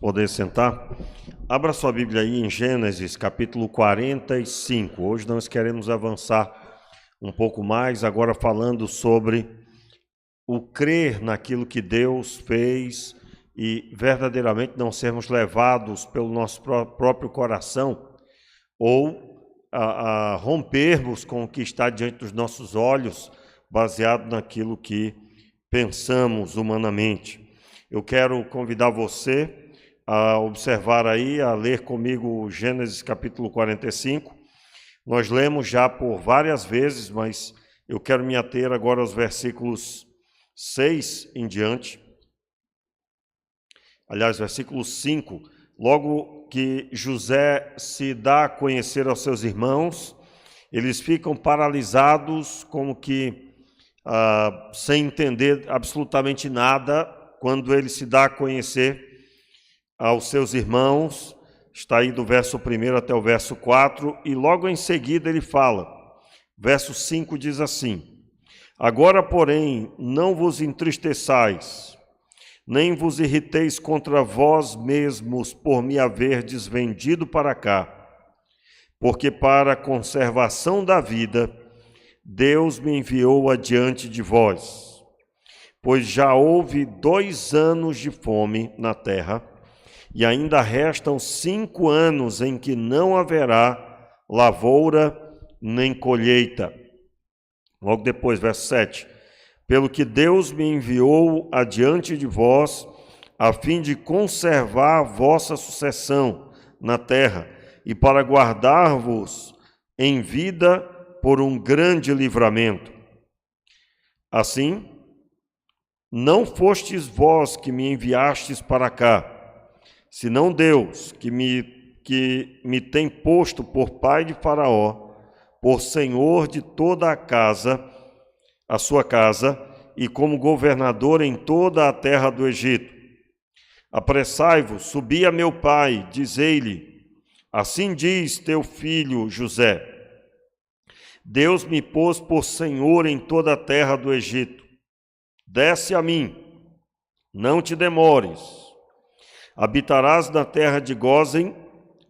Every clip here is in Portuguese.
Poder sentar? Abra sua Bíblia aí em Gênesis, capítulo 45. Hoje nós queremos avançar um pouco mais, agora falando sobre o crer naquilo que Deus fez e verdadeiramente não sermos levados pelo nosso próprio coração ou a rompermos com o que está diante dos nossos olhos, baseado naquilo que pensamos humanamente. Eu quero convidar você a observar aí, a ler comigo Gênesis capítulo 45. Nós lemos já por várias vezes, mas eu quero me ater agora aos versículos 6 em diante. Aliás, versículo 5, logo que José se dá a conhecer aos seus irmãos, eles ficam paralisados, como que sem entender absolutamente nada, quando ele se dá a conhecer aos seus irmãos. Está aí do verso 1 até o verso 4, e logo em seguida ele fala, verso 5 diz assim: agora, porém, não vos entristeçais, nem vos irriteis contra vós mesmos por me haverdes vendido para cá, porque para a conservação da vida Deus me enviou adiante de vós, pois já houve 2 anos de fome na terra, e ainda restam 5 anos em que não haverá lavoura nem colheita. Logo depois, verso 7. Pelo que Deus me enviou adiante de vós, a fim de conservar a vossa sucessão na terra, e para guardar-vos em vida por um grande livramento. Assim, não fostes vós que me enviastes para cá, senão Deus, que me tem posto por pai de Faraó, por senhor de toda a sua casa, e como governador em toda a terra do Egito. Apressai-vos, subi a meu pai, dizei-lhe, assim diz teu filho José, Deus me pôs por senhor em toda a terra do Egito. Desce a mim, não te demores. Habitarás na terra de Gósen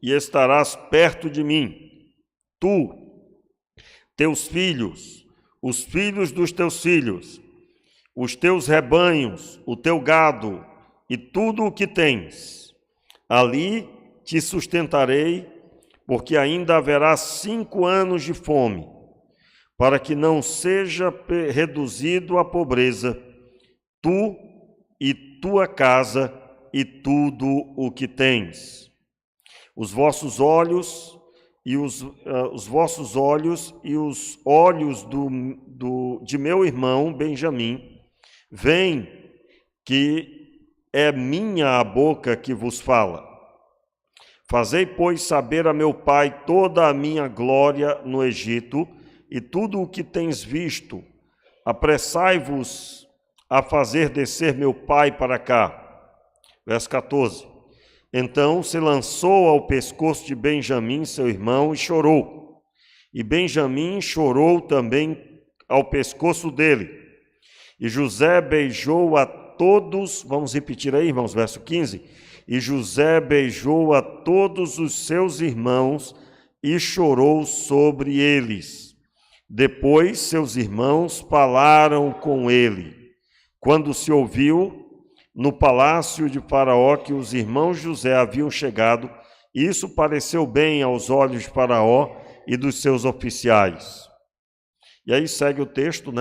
e estarás perto de mim. Tu, teus filhos, os filhos dos teus filhos, os teus rebanhos, o teu gado e tudo o que tens. Ali te sustentarei, porque ainda haverá 5 anos de fome, para que não seja reduzido à pobreza, tu e tua casa e tudo o que tens. Os vossos olhos e os olhos de meu irmão Benjamim, veem que é minha a boca que vos fala. Fazei, pois, saber a meu pai toda a minha glória no Egito e tudo o que tens visto. Apressai-vos a fazer descer meu pai para cá. Verso 14. Então se lançou ao pescoço de Benjamim, seu irmão, e chorou. E Benjamim chorou também ao pescoço dele. E José beijou a todos, vamos repetir aí, irmãos, verso 15. E José beijou a todos os seus irmãos e chorou sobre eles. Depois seus irmãos falaram com ele. Quando se ouviu no palácio de Faraó que os irmãos de José haviam chegado, isso pareceu bem aos olhos de Faraó e dos seus oficiais. E aí segue o texto,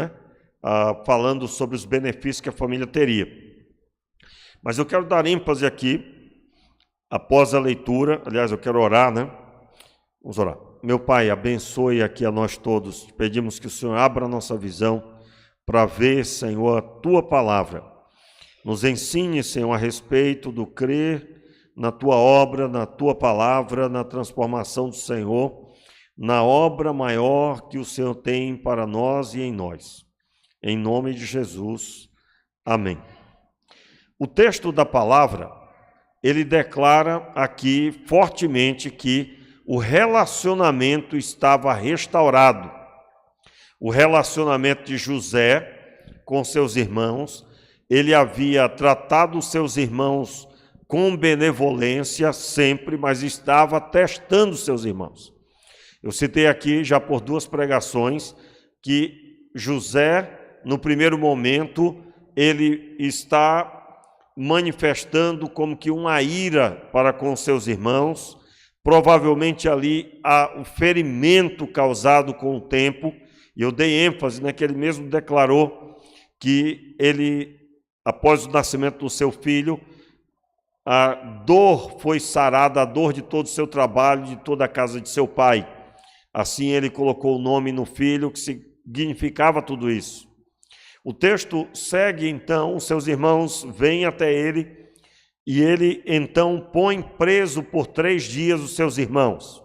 falando sobre os benefícios que a família teria. Mas eu quero dar ênfase aqui, após a leitura, aliás, eu quero orar, Vamos orar. Meu Pai, abençoe aqui a nós todos. Pedimos que o Senhor abra a nossa visão para ver, Senhor, a Tua palavra. Nos ensine, Senhor, a respeito do crer na Tua obra, na Tua palavra, na transformação do Senhor, na obra maior que o Senhor tem para nós e em nós. Em nome de Jesus. Amém. O texto da palavra, ele declara aqui fortemente que o relacionamento estava restaurado. O relacionamento de José com seus irmãos, ele havia tratado seus irmãos com benevolência sempre, mas estava testando seus irmãos. Eu citei aqui já por 2 pregações que José, no primeiro momento, ele está manifestando como que uma ira para com seus irmãos. Provavelmente ali há o ferimento causado com o tempo, e eu dei ênfase, né, que ele mesmo declarou que ele, após o nascimento do seu filho, a dor foi sarada, a dor de todo o seu trabalho, de toda a casa de seu pai. Assim ele colocou o nome no filho, que significava tudo isso. O texto segue então, seus irmãos vêm até ele, e ele então põe preso por 3 dias os seus irmãos.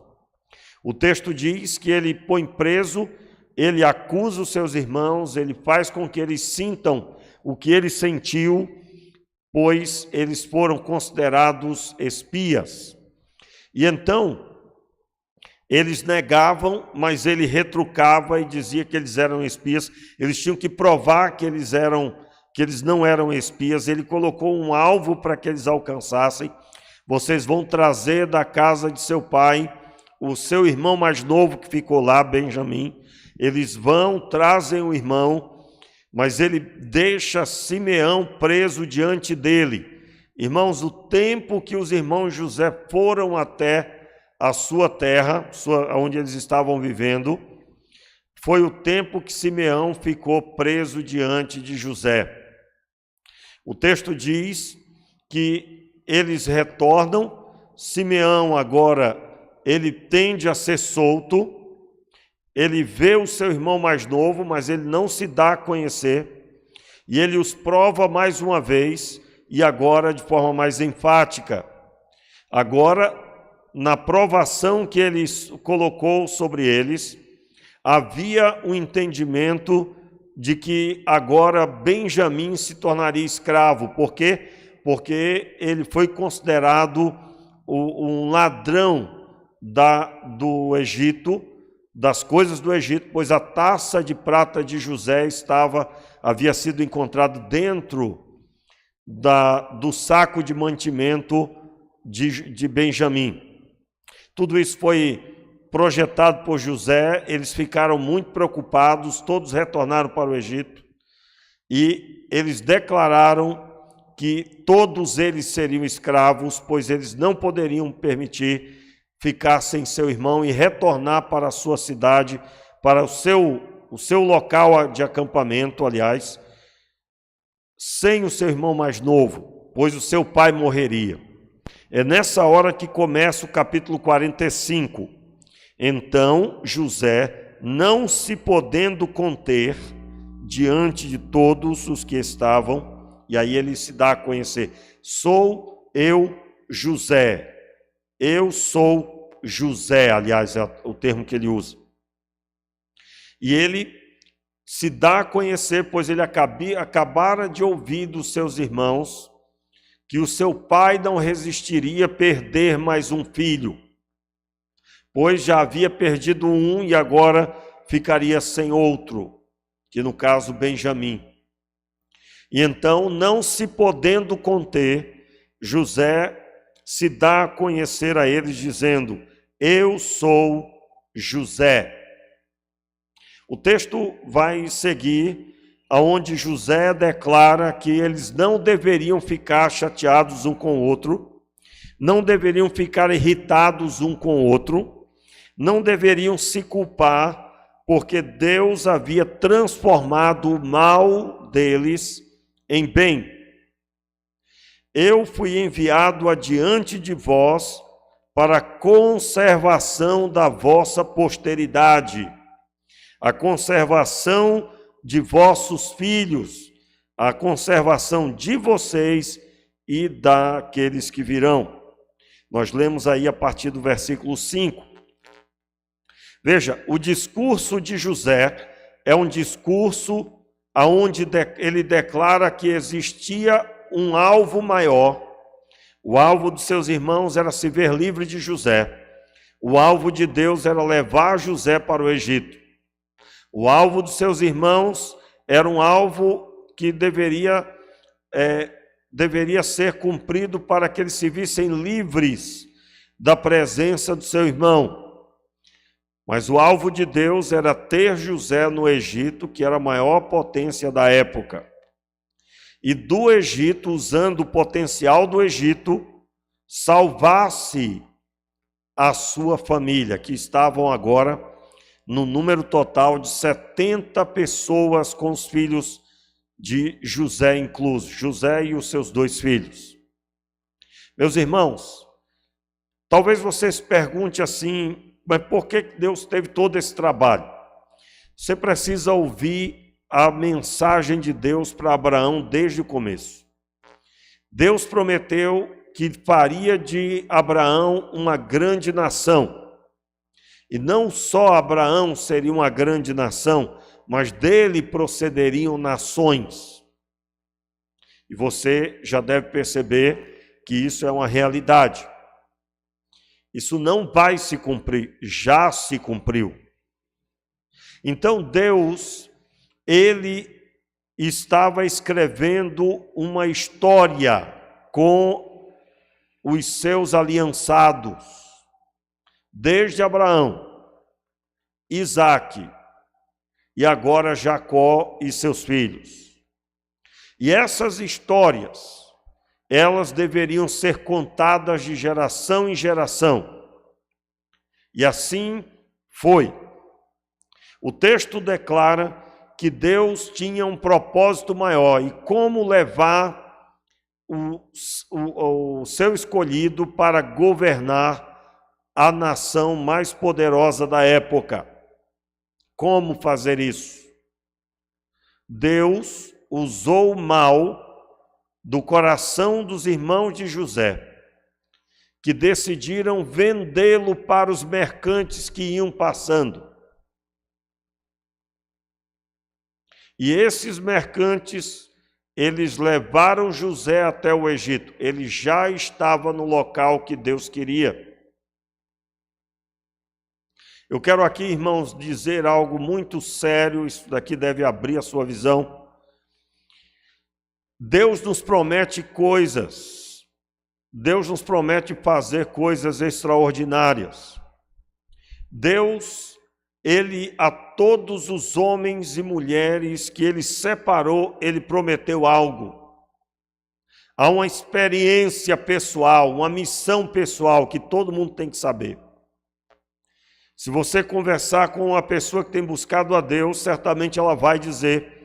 O texto diz que ele põe preso, ele acusa os seus irmãos, ele faz com que eles sintam o que ele sentiu, pois eles foram considerados espias. E então, eles negavam, mas ele retrucava e dizia que eles eram espias. Eles tinham que provar que eles não eram espias. Ele colocou um alvo para que eles alcançassem. Vocês vão trazer da casa de seu pai o seu irmão mais novo que ficou lá, Benjamim. Eles trazem o irmão, mas ele deixa Simeão preso diante dele. Irmãos, o tempo que os irmãos José foram até a sua terra, onde eles estavam vivendo, foi o tempo que Simeão ficou preso diante de José. O texto diz que eles retornam, Simeão agora, ele tende a ser solto, ele vê o seu irmão mais novo, mas ele não se dá a conhecer, e ele os prova mais uma vez, e agora de forma mais enfática. Agora, na provação que ele colocou sobre eles, havia um entendimento de que agora Benjamim se tornaria escravo. Por quê? Porque ele foi considerado um ladrão do Egito, das coisas do Egito, pois a taça de prata de José havia sido encontrada dentro do saco de mantimento de Benjamim. Tudo isso foi projetado por José, eles ficaram muito preocupados, todos retornaram para o Egito, e eles declararam que todos eles seriam escravos, pois eles não poderiam permitir ficar sem seu irmão e retornar para a sua cidade, para o seu local de acampamento, aliás, sem o seu irmão mais novo, pois o seu pai morreria. É nessa hora que começa o capítulo 45. Então José, não se podendo conter diante de todos os que estavam, e aí ele se dá a conhecer: sou eu, José. Eu sou José, aliás, é o termo que ele usa. E ele se dá a conhecer, pois ele acabara de ouvir dos seus irmãos que o seu pai não resistiria perder mais um filho, pois já havia perdido um e agora ficaria sem outro, que no caso Benjamim. E então, não se podendo conter, José se dá a conhecer a eles, dizendo: eu sou José. O texto vai seguir aonde José declara que eles não deveriam ficar chateados um com o outro, não deveriam ficar irritados um com o outro, não deveriam se culpar, porque Deus havia transformado o mal deles em bem. Eu fui enviado adiante de vós para a conservação da vossa posteridade, a conservação de vossos filhos, a conservação de vocês e daqueles que virão. Nós lemos aí a partir do versículo 5. Veja, o discurso de José é um discurso onde ele declara que existia um alvo maior. O alvo dos seus irmãos era se ver livre de José. O alvo de Deus era levar José para o Egito. O alvo dos seus irmãos era um alvo que deveria deveria ser cumprido para que eles se vissem livres da presença do seu irmão. Mas o alvo de Deus era ter José no Egito, que era a maior potência da época. E do Egito, usando o potencial do Egito, salvasse a sua família, que estavam agora no número total de 70 pessoas com os filhos de José incluso, José e os seus 2 filhos. Meus irmãos, talvez você se pergunte assim, mas por que Deus teve todo esse trabalho? Você precisa ouvir a mensagem de Deus para Abraão desde o começo. Deus prometeu que faria de Abraão uma grande nação. E não só Abraão seria uma grande nação, mas dele procederiam nações. E você já deve perceber que isso é uma realidade. Isso não vai se cumprir, já se cumpriu. Então Deus, ele estava escrevendo uma história com os seus aliançados, desde Abraão, Isaque e agora Jacó e seus filhos. E essas histórias, elas deveriam ser contadas de geração em geração. E assim foi. O texto declara que Deus tinha um propósito maior e como levar o seu escolhido para governar a nação mais poderosa da época. Como fazer isso? Deus usou o mal do coração dos irmãos de José, que decidiram vendê-lo para os mercantes que iam passando. E esses mercantes, eles levaram José até o Egito. Ele já estava no local que Deus queria. Eu quero aqui, irmãos, dizer algo muito sério, isso daqui deve abrir a sua visão. Deus nos promete coisas, Deus nos promete fazer coisas extraordinárias. Deus, ele a todos os homens e mulheres que ele separou, ele prometeu algo. Há uma experiência pessoal, uma missão pessoal que todo mundo tem que saber. Se você conversar com uma pessoa que tem buscado a Deus, certamente ela vai dizer: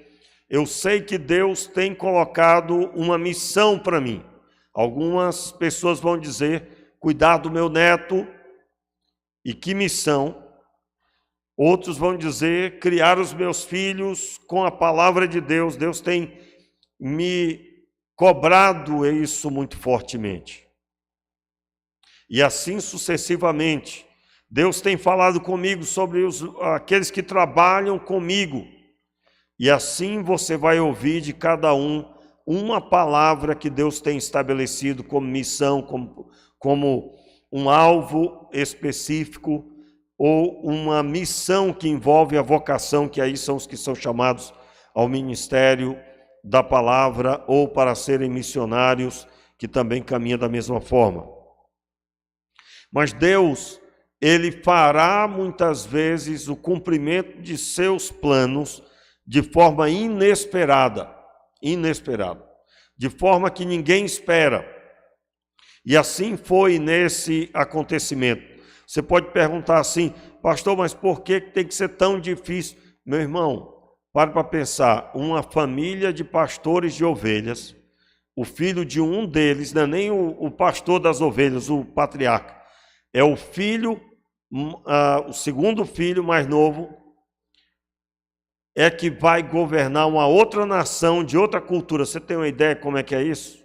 eu sei que Deus tem colocado uma missão para mim. Algumas pessoas vão dizer: cuidar do meu neto. E que missão? Outros vão dizer: criar os meus filhos com a palavra de Deus. Deus tem me cobrado isso muito fortemente. E assim sucessivamente. Deus tem falado comigo sobre aqueles que trabalham comigo. E assim você vai ouvir de cada um uma palavra que Deus tem estabelecido como missão, como um alvo específico, ou uma missão que envolve a vocação, que aí são os que são chamados ao ministério da palavra, ou para serem missionários, que também caminham da mesma forma. Mas Deus, ele fará muitas vezes o cumprimento de seus planos de forma inesperada, de forma que ninguém espera. E assim foi nesse acontecimento. Você pode perguntar assim: pastor, mas por que tem que ser tão difícil? Meu irmão, pare para pensar, uma família de pastores de ovelhas, o filho de um deles, não é nem o pastor das ovelhas, o patriarca, é o filho, o segundo filho mais novo, é que vai governar uma outra nação de outra cultura. Você tem uma ideia como é que é isso?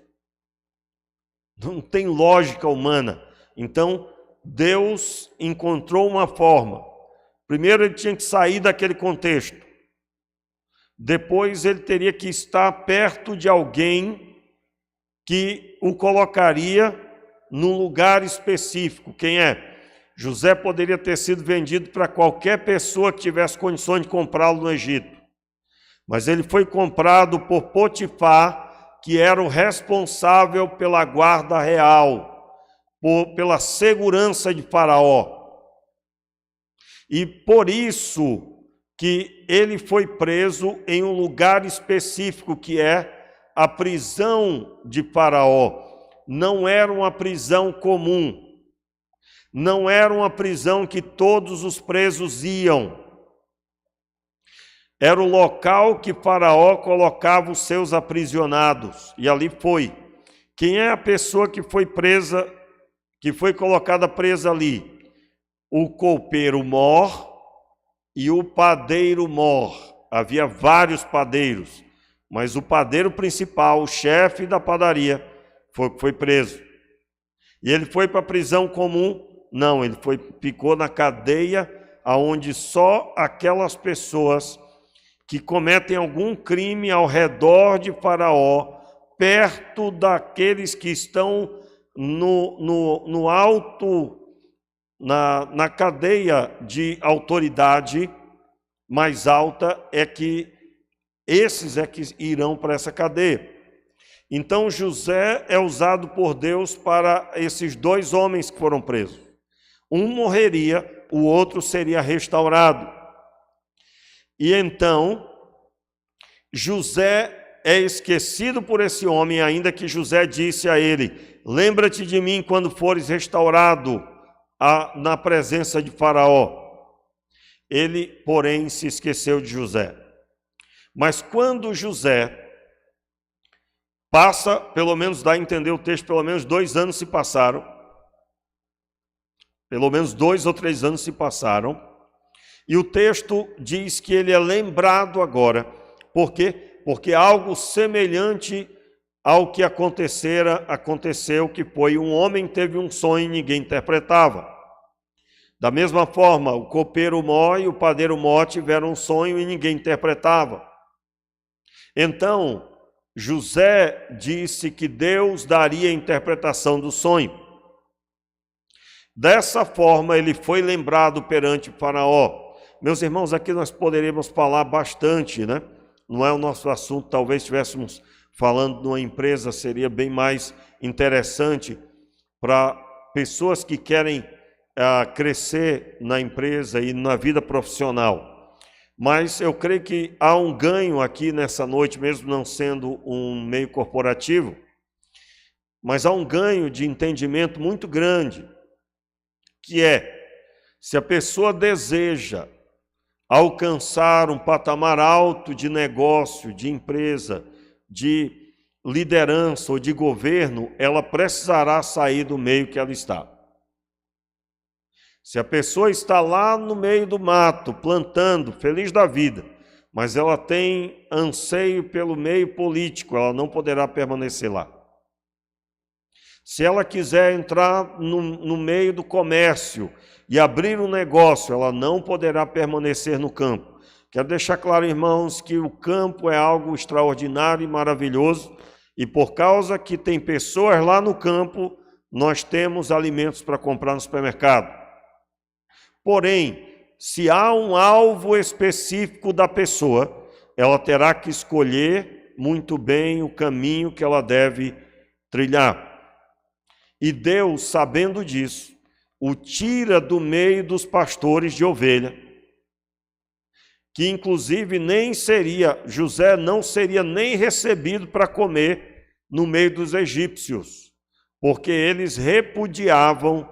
Não tem lógica humana. Então, Deus encontrou uma forma. Primeiro ele tinha que sair daquele contexto. Depois ele teria que estar perto de alguém que o colocaria num lugar específico. Quem é? José poderia ter sido vendido para qualquer pessoa que tivesse condições de comprá-lo no Egito. Mas ele foi comprado por Potifar, que era o responsável pela guarda real, pela segurança de Faraó. E por isso que ele foi preso em um lugar específico, que é a prisão de Faraó. Não era uma prisão comum, não era uma prisão que todos os presos iam. Era o local que Faraó colocava os seus aprisionados, e ali foi. Quem é a pessoa que foi presa, que foi colocada presa ali? O copeiro mor e o padeiro mor. Havia vários padeiros, mas o padeiro principal, o chefe da padaria, foi preso. E ele foi para a prisão comum? Não, ele ficou na cadeia, onde só aquelas pessoas que cometem algum crime ao redor de Faraó, perto daqueles que estão no alto, na cadeia de autoridade mais alta, esses é que irão para essa cadeia. Então José é usado por Deus para esses dois homens que foram presos. Um morreria, o outro seria restaurado. E então, José é esquecido por esse homem, ainda que José disse a ele: lembra-te de mim quando fores restaurado na presença de Faraó. Ele, porém, se esqueceu de José. Mas quando José passa, pelo menos dá a entender o texto, pelo menos 2 anos se passaram, pelo menos 2 ou 3 anos se passaram, e o texto diz que ele é lembrado agora. Por quê? Porque algo semelhante ao que aconteceu, que foi um homem teve um sonho e ninguém interpretava. Da mesma forma, o copeiro mó e o padeiro mó tiveram um sonho e ninguém interpretava. Então, José disse que Deus daria a interpretação do sonho. Dessa forma, ele foi lembrado perante Faraó. Meus irmãos, aqui nós poderíamos falar bastante, né? Não é o nosso assunto, talvez estivéssemos falando de uma empresa, seria bem mais interessante para pessoas que querem crescer na empresa e na vida profissional. Mas eu creio que há um ganho aqui nessa noite, mesmo não sendo um meio corporativo, mas há um ganho de entendimento muito grande, que é, se a pessoa deseja alcançar um patamar alto de negócio, de empresa, de liderança ou de governo, ela precisará sair do meio que ela está. Se a pessoa está lá no meio do mato, plantando, feliz da vida, mas ela tem anseio pelo meio político, ela não poderá permanecer lá. Se ela quiser entrar no meio do comércio e abrir um negócio, ela não poderá permanecer no campo. Quero deixar claro, irmãos, que o campo é algo extraordinário e maravilhoso, e por causa que tem pessoas lá no campo, nós temos alimentos para comprar no supermercado. Porém, se há um alvo específico da pessoa, ela terá que escolher muito bem o caminho que ela deve trilhar. E Deus, sabendo disso, o tira do meio dos pastores de ovelha, que inclusive José não seria nem recebido para comer no meio dos egípcios, porque eles repudiavam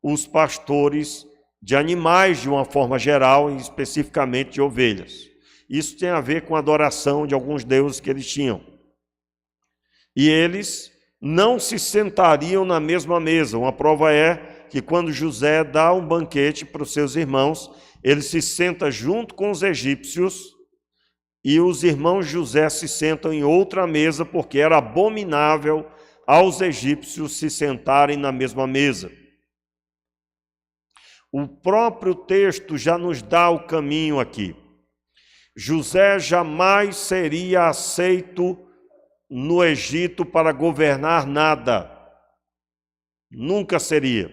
os pastores de animais de uma forma geral, e especificamente de ovelhas. Isso tem a ver com a adoração de alguns deuses que eles tinham. E eles não se sentariam na mesma mesa. Uma prova é que quando José dá um banquete para os seus irmãos, ele se senta junto com os egípcios e os irmãos de José se sentam em outra mesa, porque era abominável aos egípcios se sentarem na mesma mesa. O próprio texto já nos dá o caminho aqui. José jamais seria aceito no Egito para governar nada. Nunca seria.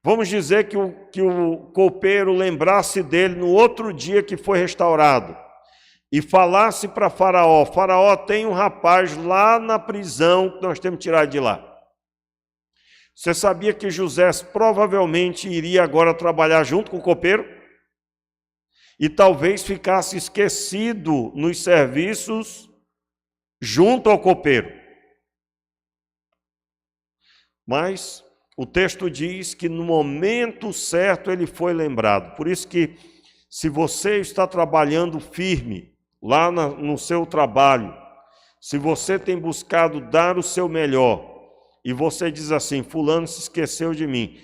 Vamos dizer que o copeiro lembrasse dele no outro dia que foi restaurado. e falasse para Faraó: Faraó, tem um rapaz lá na prisão que nós temos que tirar de lá. Você sabia que José provavelmente iria agora trabalhar junto com o copeiro? E talvez ficasse esquecido nos serviços junto ao copeiro. Mas o texto diz que no momento certo ele foi lembrado. Por isso que, se você está trabalhando firme lá no seu trabalho, se você tem buscado dar o seu melhor, e você diz assim: fulano se esqueceu de mim.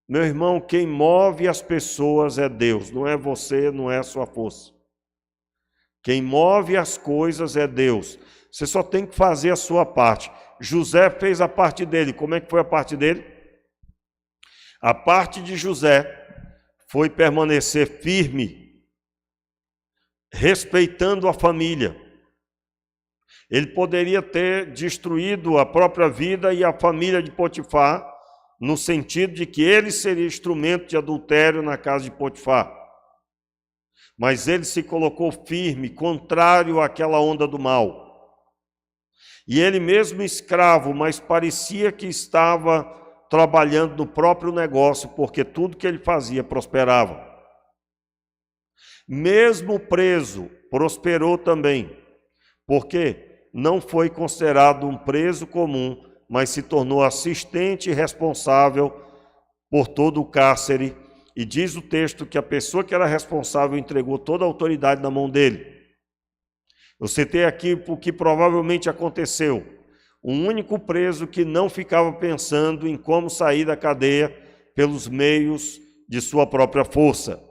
Meu irmão, quem move as pessoas é Deus, não é você, não é a sua força. Quem move as coisas é Deus. Você só tem que fazer a sua parte. José fez a parte dele. Como é que foi a parte dele? A parte de José foi permanecer firme, respeitando a família. Ele poderia ter destruído a própria vida e a família de Potifar, no sentido de que ele seria instrumento de adultério na casa de Potifar. Mas ele se colocou firme, contrário àquela onda do mal. E ele mesmo escravo, mas parecia que estava trabalhando no próprio negócio, porque tudo que ele fazia prosperava. Mesmo preso, prosperou também, porque não foi considerado um preso comum, mas se tornou assistente responsável por todo o cárcere. E diz o texto que a pessoa que era responsável entregou toda a autoridade na mão dele. Eu citei aqui o que provavelmente aconteceu. Um único preso que não ficava pensando em como sair da cadeia pelos meios de sua própria força.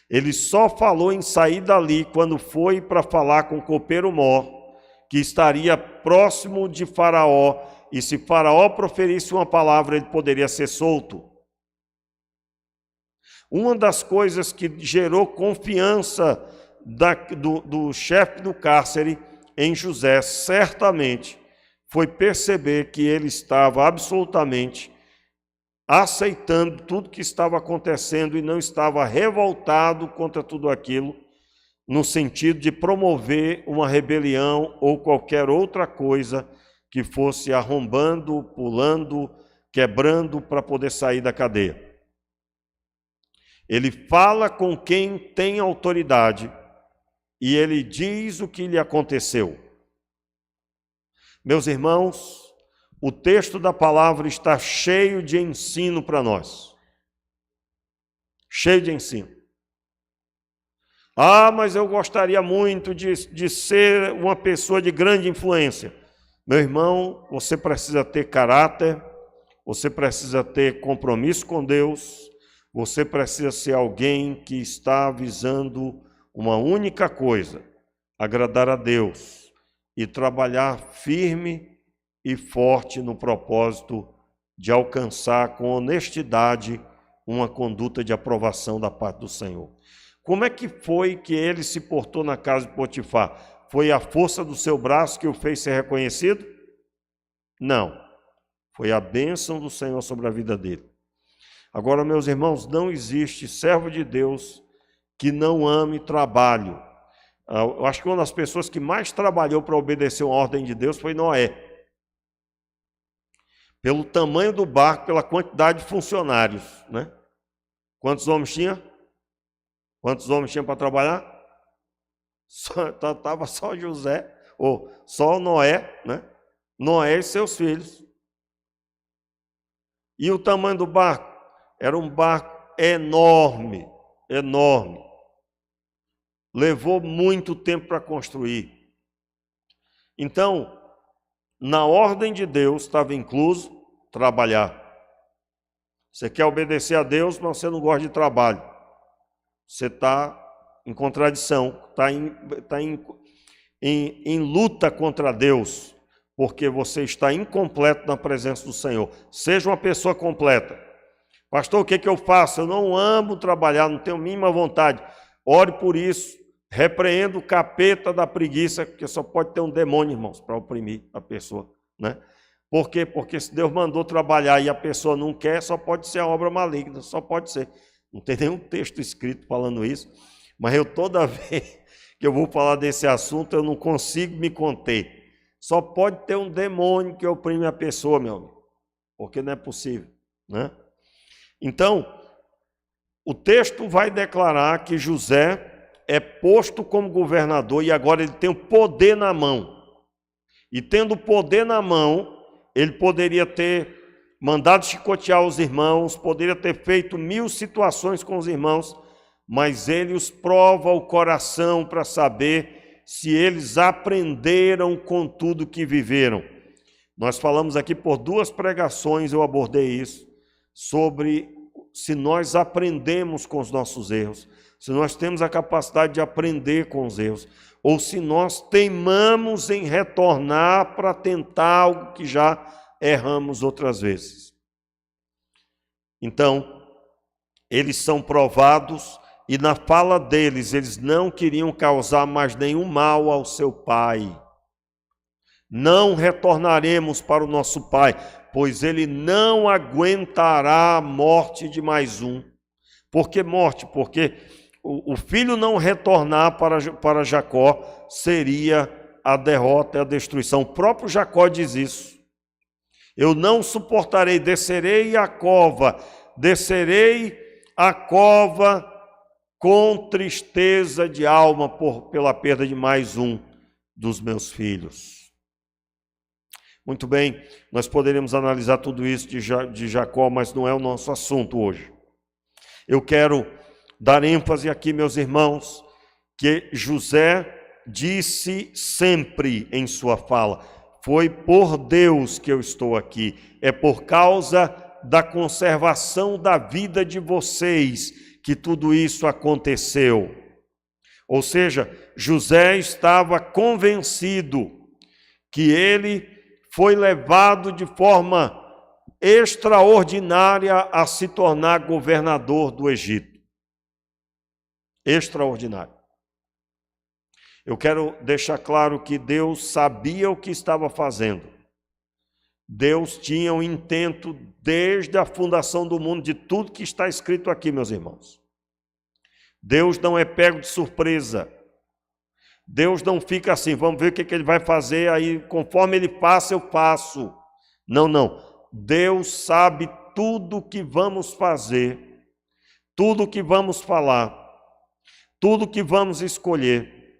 Ele só falou em sair dali quando foi para falar com o copeiro Mor, que estaria próximo de Faraó, e se Faraó proferisse uma palavra, ele poderia ser solto. Uma das coisas que gerou confiança do chefe do cárcere em José, certamente, foi perceber que ele estava absolutamente aceitando tudo que estava acontecendo e não estava revoltado contra tudo aquilo, no sentido de promover uma rebelião ou qualquer outra coisa que fosse arrombando, pulando, quebrando para poder sair da cadeia. Ele fala com quem tem autoridade e ele diz o que lhe aconteceu. Meus irmãos, o texto da palavra está cheio de ensino para nós. Cheio de ensino. Ah, mas eu gostaria muito de ser uma pessoa de grande influência. Meu irmão, você precisa ter caráter, você precisa ter compromisso com Deus, você precisa ser alguém que está visando uma única coisa: agradar a Deus e trabalhar firme e forte no propósito de alcançar com honestidade uma conduta de aprovação da parte do Senhor. Como é que foi que ele se portou na casa de Potifar? Foi a força do seu braço que o fez ser reconhecido? Não. Foi a bênção do Senhor sobre a vida dele. Agora, meus irmãos, não existe servo de Deus que não ame trabalho. Eu acho que uma das pessoas que mais trabalhou para obedecer uma ordem de Deus foi Noé. Pelo tamanho do barco, pela quantidade de funcionários, né? Quantos homens tinha? Quantos homens tinha para trabalhar? Estava só José, ou só Noé, né? Noé e seus filhos. E o tamanho do barco? Era um barco enorme, enorme. Levou muito tempo para construir. Então, na ordem de Deus estava incluso trabalhar. Você quer obedecer a Deus, mas você não gosta de trabalho. Você está em contradição, está em luta contra Deus, porque você está incompleto na presença do Senhor. Seja uma pessoa completa. Pastor, o que eu faço? Eu não amo trabalhar, não tenho a mínima vontade. Ore por isso, repreenda o capeta da preguiça, porque só pode ter um demônio, irmãos, para oprimir a pessoa, né? Por quê? Porque se Deus mandou trabalhar e a pessoa não quer, só pode ser a obra maligna, só pode ser. Não tem nenhum texto escrito falando isso, mas eu toda vez que eu vou falar desse assunto, eu não consigo me conter. Só pode ter um demônio que oprime a pessoa, meu amigo, porque não é possível, né? Então, o texto vai declarar que José é posto como governador e agora ele tem o poder na mão. E tendo o poder na mão, ele poderia ter mandado chicotear os irmãos, poderia ter feito 1000 situações com os irmãos, mas ele os prova o coração para saber se eles aprenderam com tudo que viveram. Nós falamos aqui por 2 pregações, eu abordei isso, sobre se nós aprendemos com os nossos erros, se nós temos a capacidade de aprender com os erros, ou se nós teimamos em retornar para tentar algo que já erramos outras vezes. Então, eles são provados e na fala deles, eles não queriam causar mais nenhum mal ao seu pai. Não retornaremos para o nosso pai, pois ele não aguentará a morte de mais um. Por que morte? Porque o filho não retornar para Jacó seria a derrota e a destruição. O próprio Jacó diz isso. Eu não suportarei, descerei a cova com tristeza de alma pela perda de mais um dos meus filhos. Muito bem, nós poderíamos analisar tudo isso de Jacó, mas não é o nosso assunto hoje. Eu quero dar ênfase aqui, meus irmãos, que José disse sempre em sua fala: foi por Deus que eu estou aqui, é por causa da conservação da vida de vocês que tudo isso aconteceu. Ou seja, José estava convencido que ele foi levado de forma extraordinária a se tornar governador do Egito. Extraordinário. Eu quero deixar claro que Deus sabia o que estava fazendo. Deus tinha um intento desde a fundação do mundo, de tudo que está escrito aqui, meus irmãos. Deus não é pego de surpresa. Deus não fica assim, vamos ver o que ele vai fazer, aí conforme ele passa, eu faço. Não, não. Deus sabe tudo o que vamos fazer, tudo o que vamos falar, tudo o que vamos escolher.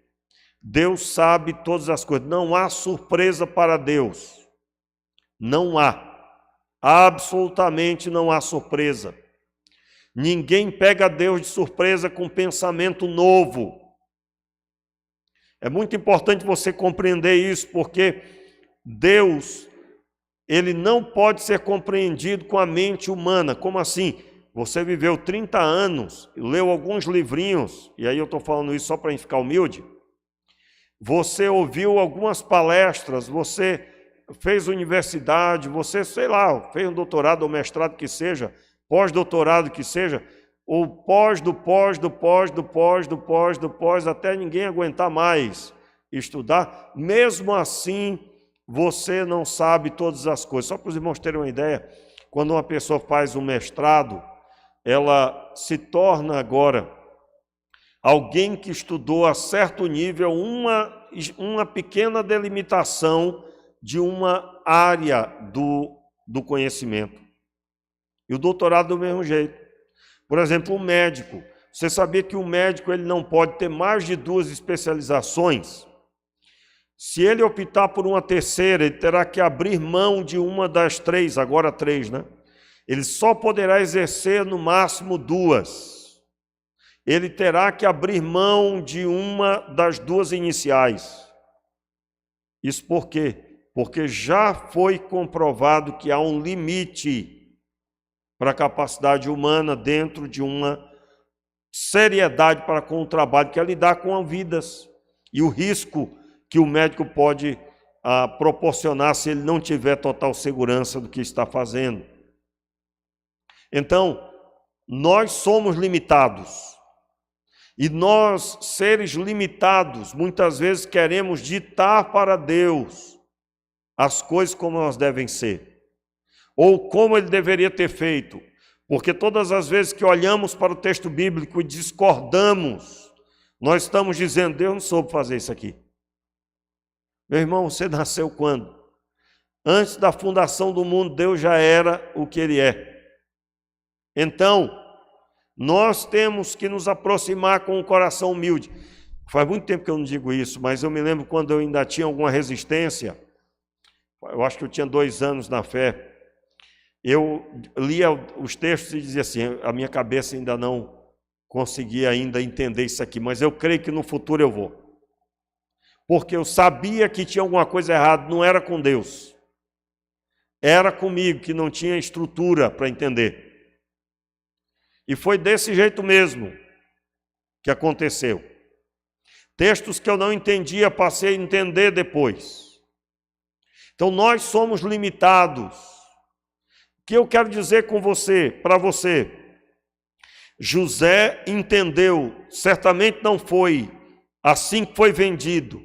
Deus sabe todas as coisas. Não há surpresa para Deus. Não há. Absolutamente não há surpresa. Ninguém pega Deus de surpresa com pensamento novo. É muito importante você compreender isso, porque Deus, ele não pode ser compreendido com a mente humana. Como assim? Você viveu 30 anos, leu alguns livrinhos, e aí eu estou falando isso só para ficar humilde. Você ouviu algumas palestras, você fez universidade, você, sei lá, fez um doutorado ou mestrado que seja, pós-doutorado que seja, ou pós, até ninguém aguentar mais estudar. Mesmo assim, você não sabe todas as coisas. Só para os irmãos terem uma ideia, quando uma pessoa faz um mestrado, ela se torna agora alguém que estudou a certo nível uma pequena delimitação de uma área do conhecimento. E o doutorado do mesmo jeito. Por exemplo, o médico. Você sabia que o médico ele não pode ter mais de 2 especializações? Se ele optar por uma terceira, ele terá que abrir mão de uma das 3, agora 3, né? Ele só poderá exercer no máximo 2. Ele terá que abrir mão de uma das 2 iniciais. Isso por quê? Porque já foi comprovado que há um limite para a capacidade humana dentro de uma seriedade para com o trabalho, que é lidar com vidas e o risco que o médico pode proporcionar se ele não tiver total segurança do que está fazendo. Então, nós somos limitados. E nós, seres limitados, muitas vezes queremos ditar para Deus as coisas como elas devem ser, ou como ele deveria ter feito, porque todas as vezes que olhamos para o texto bíblico e discordamos, Nós estamos dizendo, Deus não soube fazer isso aqui. Meu irmão, você nasceu quando? Antes da fundação do mundo, Deus já era o que Ele é. Então, nós temos que nos aproximar com um coração humilde. Faz muito tempo que eu não digo isso, mas eu me lembro quando eu ainda tinha alguma resistência, eu acho que eu tinha 2 anos na fé, eu lia os textos e dizia assim, a minha cabeça ainda não conseguia ainda entender isso aqui, mas eu creio que no futuro eu vou. Porque eu sabia que tinha alguma coisa errada, não era com Deus. Era comigo, que não tinha estrutura para entender. E foi desse jeito mesmo que aconteceu. Textos que eu não entendia, passei a entender depois. Então nós somos limitados. O que eu quero dizer com você, para você? José entendeu, certamente não foi assim que foi vendido.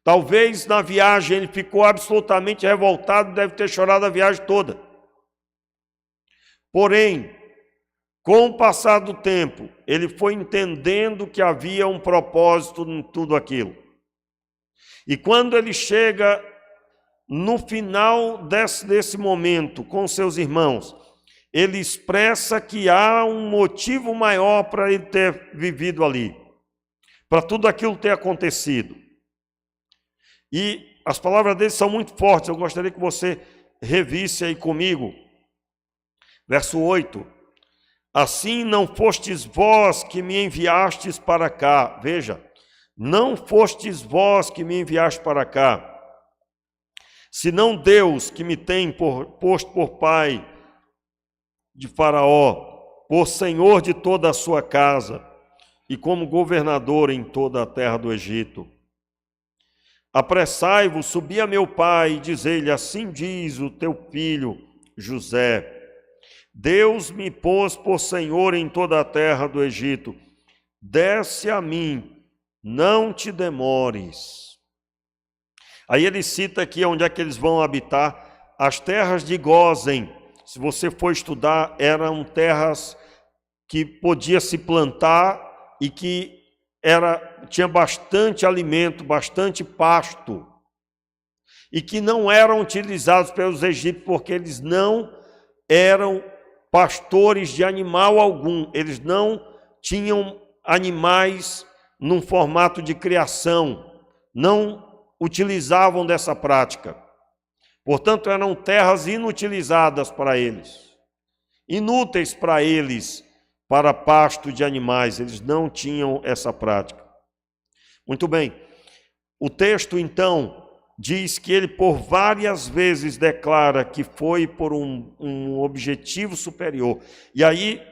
Talvez na viagem ele ficou absolutamente revoltado, deve ter chorado a viagem toda. Porém, com o passar do tempo, ele foi entendendo que havia um propósito em tudo aquilo. E quando ele chega no final desse momento com seus irmãos, ele expressa que há um motivo maior para ele ter vivido ali, para tudo aquilo ter acontecido. E as palavras dele são muito fortes, eu gostaria que você revisse aí comigo. Verso 8. Assim não fostes vós que me enviastes para cá. Veja, não fostes vós que me enviastes para cá, senão Deus que me tem posto por pai de Faraó, por senhor de toda a sua casa, e como governador em toda a terra do Egito. Apressai-vos, subi a meu pai, e dizei-lhe, assim diz o teu filho José, Deus me pôs por senhor em toda a terra do Egito, desce a mim, não te demores. Aí ele cita aqui onde é que eles vão habitar, as terras de Gósen. Se você for estudar, eram terras que podia se plantar e que tinha bastante alimento, bastante pasto, e que não eram utilizados pelos egípcios, porque eles não eram pastores de animal algum, eles não tinham animais num formato de criação, não utilizavam dessa prática. Portanto, eram terras inutilizadas para eles, inúteis para eles, para pasto de animais, eles não tinham essa prática. Muito bem, o texto então diz que ele por várias vezes declara que foi por um objetivo superior. E aí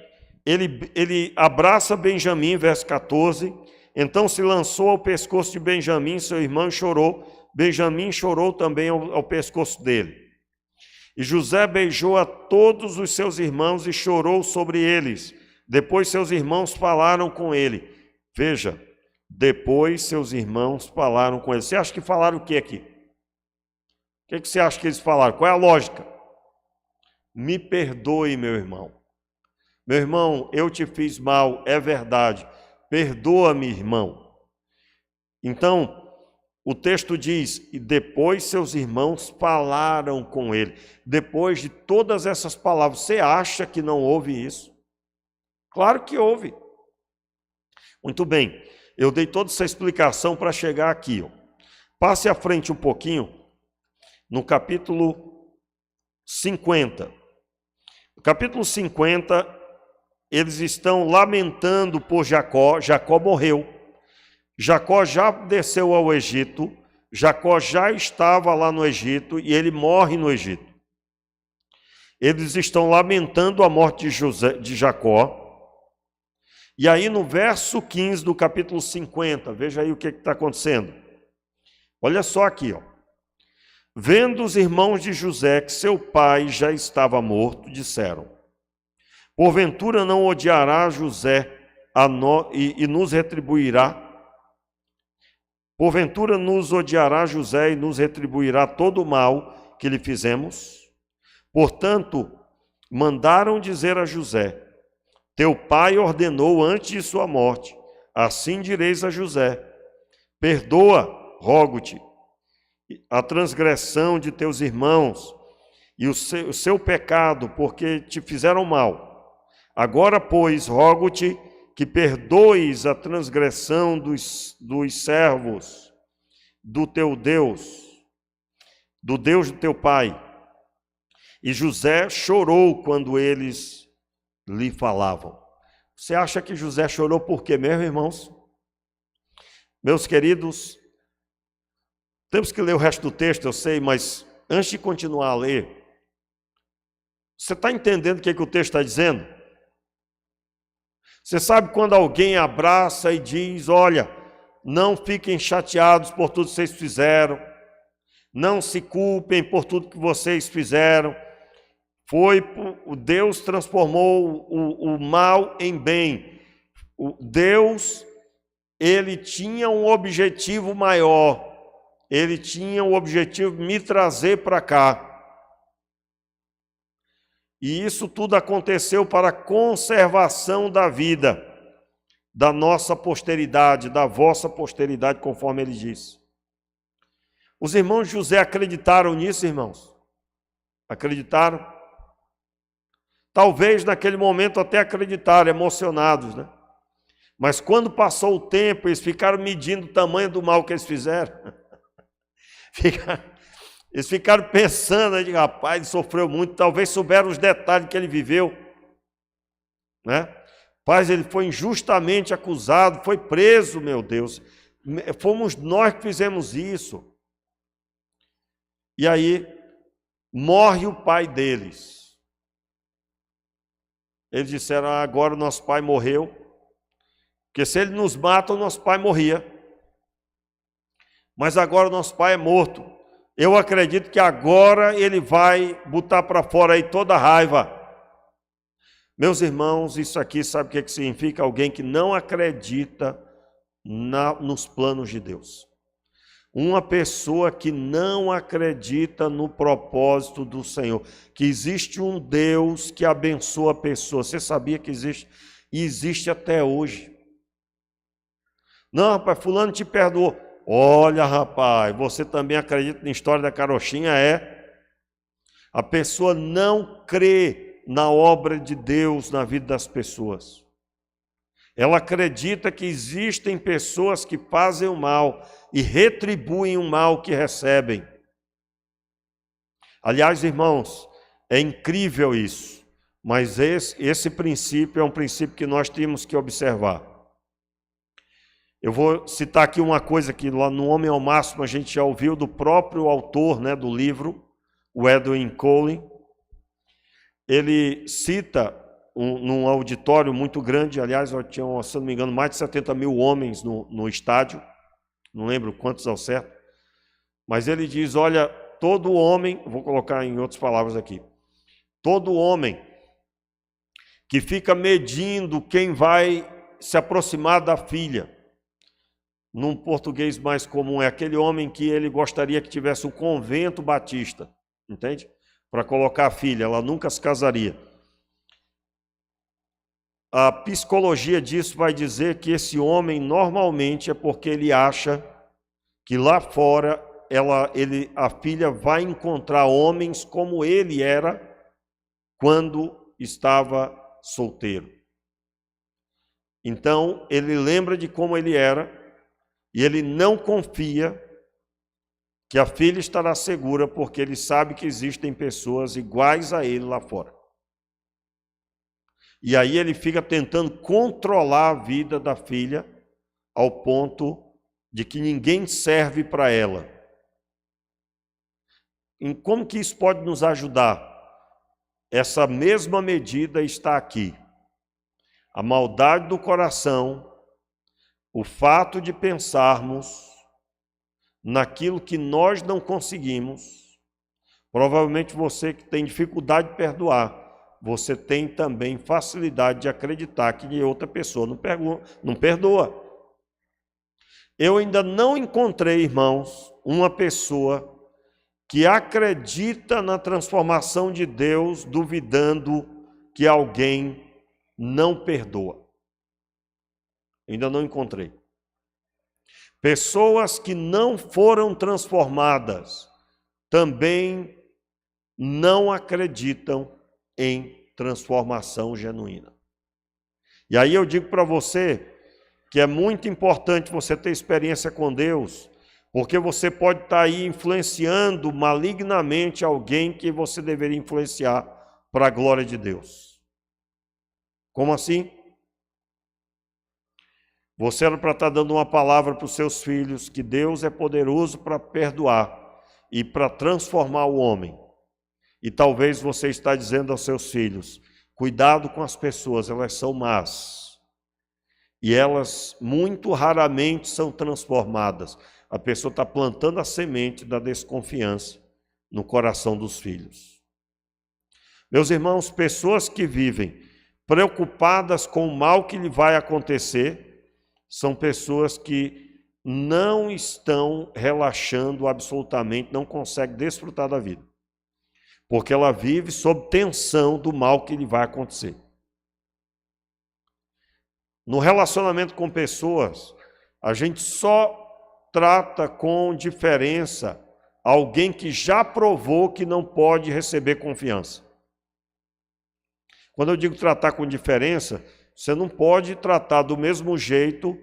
ele abraça Benjamim, verso 14, então se lançou ao pescoço de Benjamim, seu irmão, e chorou. Benjamim chorou também ao pescoço dele. E José beijou a todos os seus irmãos e chorou sobre eles. Depois seus irmãos falaram com ele. Veja, depois seus irmãos falaram com ele. Você acha que falaram o que aqui? O que você acha que eles falaram? Qual é a lógica? Me perdoe, meu irmão. Meu irmão, eu te fiz mal, é verdade. Perdoa-me, irmão. Então, o texto diz, e depois seus irmãos falaram com ele. Depois de todas essas palavras, você acha que não houve isso? Claro que houve. Muito bem, eu dei toda essa explicação para chegar aqui. Passe à frente um pouquinho, no capítulo 50. No capítulo 50, eles estão lamentando por Jacó. Jacó morreu. Jacó já desceu ao Egito. Jacó já estava lá no Egito e ele morre no Egito. Eles estão lamentando a morte de Jacó. E aí no verso 15 do capítulo 50, veja aí o que está acontecendo. Olha só aqui, ó. Vendo os irmãos de José que seu pai já estava morto, disseram, porventura não odiará José e nos retribuirá? Porventura nos odiará José e nos retribuirá todo o mal que lhe fizemos? Portanto, mandaram dizer a José, teu pai ordenou antes de sua morte, assim direis a José: perdoa, rogo-te, a transgressão de teus irmãos e o seu pecado, porque te fizeram mal. Agora, pois, rogo-te que perdoes a transgressão dos servos do teu Deus, do Deus do teu pai. E José chorou quando eles lhe falavam. Você acha que José chorou por quê mesmo, irmãos? Meus queridos, temos que ler o resto do texto, eu sei, mas antes de continuar a ler, você está entendendo o que o texto está dizendo? Você sabe quando alguém abraça e diz: olha, não fiquem chateados por tudo que vocês fizeram, não se culpem por tudo que vocês fizeram. Deus transformou o mal em bem. Deus, ele tinha um objetivo maior. Ele tinha o objetivo de me trazer para cá. E isso tudo aconteceu para a conservação da vida da nossa posteridade, da vossa posteridade, conforme ele disse. Os irmãos de José acreditaram nisso, irmãos? Acreditaram? Talvez naquele momento até acreditaram, emocionados, né? Mas quando passou o tempo, eles ficaram medindo o tamanho do mal que eles fizeram. Eles ficaram pensando, aí, rapaz, ele sofreu muito, talvez souberam os detalhes que ele viveu, né? Rapaz, ele foi injustamente acusado, foi preso, meu Deus. Fomos nós que fizemos isso. E aí, morre o pai deles. Eles disseram: agora o nosso pai morreu, porque se ele nos mata, o nosso pai morria. Mas agora o nosso pai é morto. Eu acredito que agora ele vai botar para fora aí toda a raiva. Meus irmãos, isso aqui sabe o que significa? Alguém que não acredita nos planos de Deus. Uma pessoa que não acredita no propósito do Senhor, que existe um Deus que abençoa a pessoa. Você sabia que existe? E existe até hoje. Não, rapaz, fulano te perdoou. Olha, rapaz, você também acredita na história da carochinha? É. A pessoa não crê na obra de Deus na vida das pessoas. Ela acredita que existem pessoas que fazem o mal e retribuem o mal que recebem. Aliás, irmãos, é incrível isso, mas esse princípio é um princípio que nós temos que observar. Eu vou citar aqui uma coisa que lá no Homem ao Máximo a gente já ouviu do próprio autor, né, do livro, o Edwin Cole. Ele cita num auditório muito grande, aliás, tinham, se não me engano, mais de 70 mil homens no estádio, não lembro quantos ao certo, mas ele diz: olha, todo homem, vou colocar em outras palavras aqui, todo homem que fica medindo quem vai se aproximar da filha, num português mais comum, é aquele homem que ele gostaria que tivesse um convento batista, entende? Para colocar a filha, ela nunca se casaria. A psicologia disso vai dizer que esse homem normalmente é porque ele acha que lá fora a filha vai encontrar homens como ele era quando estava solteiro. Então, ele lembra de como ele era e ele não confia que a filha estará segura, porque ele sabe que existem pessoas iguais a ele lá fora. E aí ele fica tentando controlar a vida da filha ao ponto de que ninguém serve para ela. E como que isso pode nos ajudar? Essa mesma medida está aqui. A maldade do coração, o fato de pensarmos naquilo que nós não conseguimos. Provavelmente você que tem dificuldade de perdoar, você tem também facilidade de acreditar que outra pessoa não perdoa. Eu ainda não encontrei, irmãos, uma pessoa que acredita na transformação de Deus, duvidando que alguém não perdoa. Ainda não encontrei. Pessoas que não foram transformadas também não acreditam em transformação genuína. E aí eu digo para você que é muito importante você ter experiência com Deus, porque você pode estar aí influenciando malignamente alguém que você deveria influenciar para a glória de Deus. Como assim? Você era para estar dando uma palavra para os seus filhos, que Deus é poderoso para perdoar e para transformar o homem. E talvez você está dizendo aos seus filhos, cuidado com as pessoas, elas são más. E elas muito raramente são transformadas. A pessoa está plantando a semente da desconfiança no coração dos filhos. Meus irmãos, pessoas que vivem preocupadas com o mal que lhe vai acontecer, são pessoas que não estão relaxando absolutamente, não conseguem desfrutar da vida. Porque ela vive sob tensão do mal que lhe vai acontecer. No relacionamento com pessoas, a gente só trata com diferença alguém que já provou que não pode receber confiança. Quando eu digo tratar com diferença, você não pode tratar do mesmo jeito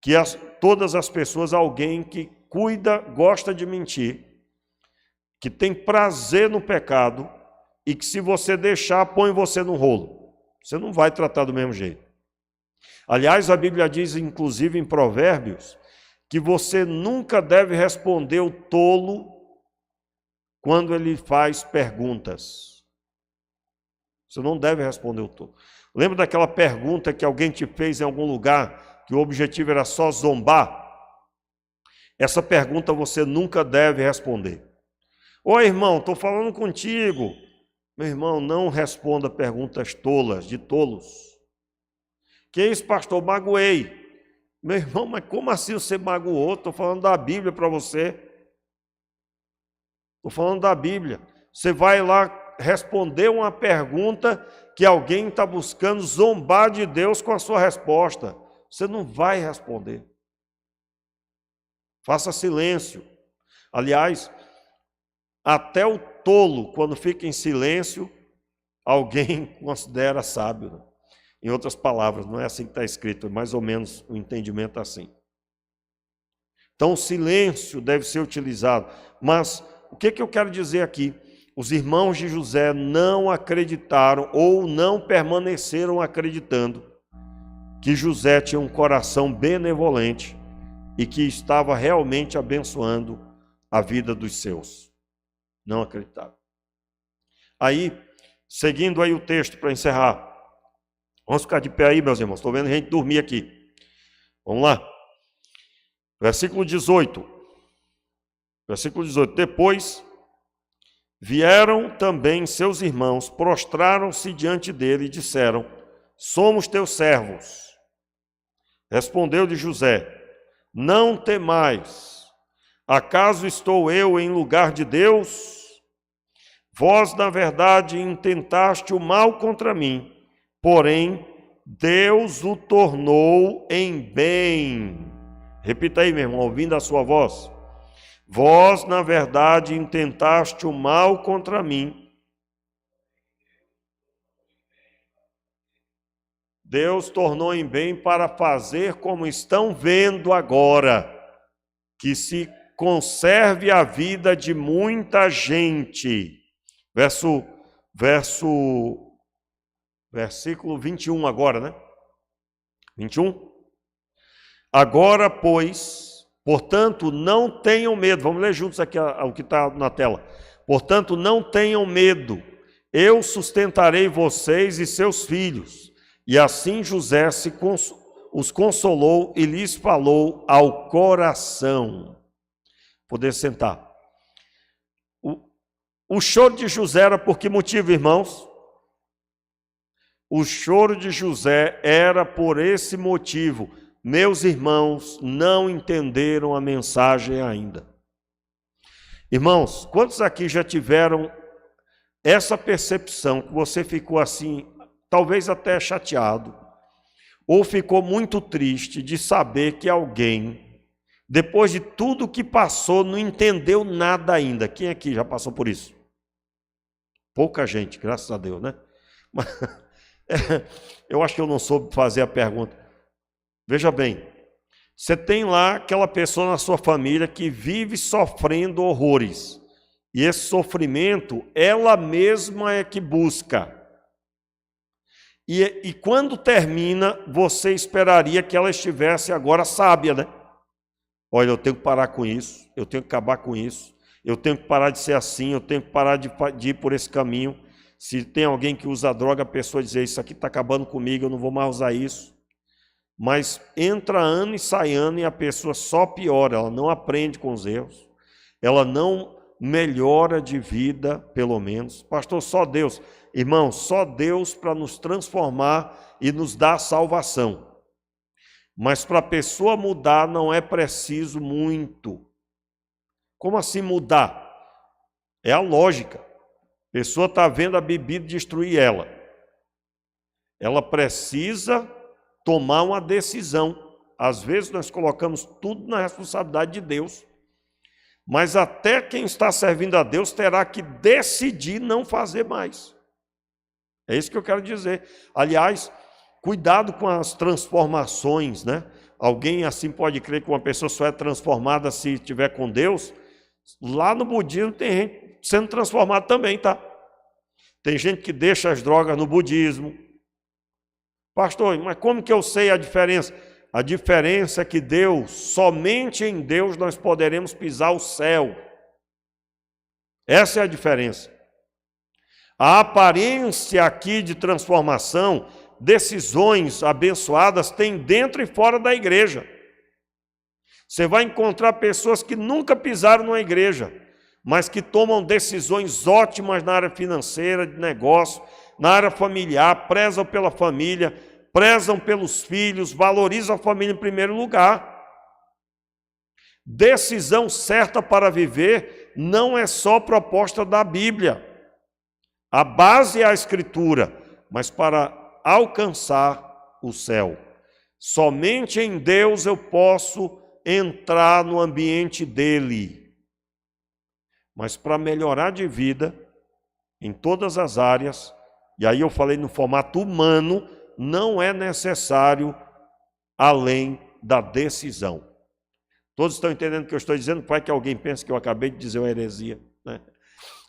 que todas as pessoas, alguém que cuida, gosta de mentir, que tem prazer no pecado e que se você deixar, põe você no rolo. Você não vai tratar do mesmo jeito. Aliás, a Bíblia diz, inclusive em Provérbios, que você nunca deve responder o tolo quando ele faz perguntas. Você não deve responder o tolo. Lembra daquela pergunta que alguém te fez em algum lugar, que o objetivo era só zombar? Essa pergunta você nunca deve responder. Oi, irmão, estou falando contigo. Meu irmão, não responda perguntas tolas, de tolos. Que isso, pastor? Magoei. Meu irmão, mas como assim você magoou? Estou falando da Bíblia para você. Estou falando da Bíblia. Você vai lá responder uma pergunta que alguém está buscando zombar de Deus com a sua resposta. Você não vai responder. Faça silêncio. Aliás, até o tolo, quando fica em silêncio, alguém considera sábio, né? Em outras palavras, não é assim que está escrito, é mais ou menos o entendimento assim. Então, o silêncio deve ser utilizado. Mas o que eu quero dizer aqui? Os irmãos de José não acreditaram ou não permaneceram acreditando que José tinha um coração benevolente e que estava realmente abençoando a vida dos seus. Não acreditaram. Aí, seguindo aí o texto para encerrar, vamos ficar de pé aí, meus irmãos, estou vendo a gente dormir aqui. Vamos lá. Versículo 18. Versículo 18. Depois vieram também seus irmãos, prostraram-se diante dele e disseram, somos teus servos. Respondeu-lhe José, não temais, acaso estou eu em lugar de Deus? Vós, na verdade, intentaste o mal contra mim, porém, Deus o tornou em bem. Repita aí, meu irmão, ouvindo a sua voz. Vós, na verdade, intentaste o mal contra mim. Deus tornou em bem para fazer como estão vendo agora, que se conserve a vida de muita gente. Versículo 21 agora, né? 21. Agora, pois, portanto, não tenham medo. Vamos ler juntos aqui o que está na tela. Portanto, não tenham medo. Eu sustentarei vocês e seus filhos. E assim José os consolou e lhes falou ao coração. Poder sentar. O choro de José era por que motivo, irmãos? O choro de José era por esse motivo. Meus irmãos não entenderam a mensagem ainda. Irmãos, quantos aqui já tiveram essa percepção que você ficou assim, talvez até chateado, ou ficou muito triste de saber que alguém, depois de tudo que passou, não entendeu nada ainda? Quem aqui já passou por isso? Pouca gente, graças a Deus, né? Mas, eu acho que eu não soube fazer a pergunta. Veja bem, você tem lá aquela pessoa na sua família que vive sofrendo horrores. E esse sofrimento, ela mesma é que busca. E quando termina, você esperaria que ela estivesse agora sábia, né? Olha, eu tenho que parar com isso, eu tenho que acabar com isso, eu tenho que parar de ser assim, eu tenho que parar de ir por esse caminho. Se tem alguém que usa droga, a pessoa dizer, isso aqui está acabando comigo, eu não vou mais usar isso. Mas entra ano e sai ano e a pessoa só piora, ela não aprende com os erros, ela não melhora de vida, pelo menos. Pastor, só Deus. Irmão, só Deus para nos transformar e nos dar salvação. Mas para a pessoa mudar não é preciso muito. Como assim mudar? É a lógica. A pessoa está vendo a bebida destruir ela. Ela precisa tomar uma decisão. Às vezes nós colocamos tudo na responsabilidade de Deus. Mas até quem está servindo a Deus terá que decidir não fazer mais. É isso que eu quero dizer. Aliás, cuidado com as transformações, né? Alguém assim pode crer que uma pessoa só é transformada se estiver com Deus. Lá no budismo tem gente sendo transformada também, tá? Tem gente que deixa as drogas no budismo. Pastor, mas como que eu sei a diferença? A diferença é que Deus, somente em Deus nós poderemos pisar o céu. Essa é a diferença. A aparência aqui de transformação, decisões abençoadas tem dentro e fora da igreja. Você vai encontrar pessoas que nunca pisaram numa igreja, mas que tomam decisões ótimas na área financeira, de negócio, na área familiar, prezam pela família, prezam pelos filhos, valorizam a família em primeiro lugar. Decisão certa para viver não é só proposta da Bíblia. A base é a Escritura, mas para alcançar o céu, somente em Deus eu posso entrar no ambiente dele. Mas para melhorar de vida, em todas as áreas, e aí eu falei no formato humano, não é necessário além da decisão. Todos estão entendendo o que eu estou dizendo? Vai que alguém pense que eu acabei de dizer uma heresia, né?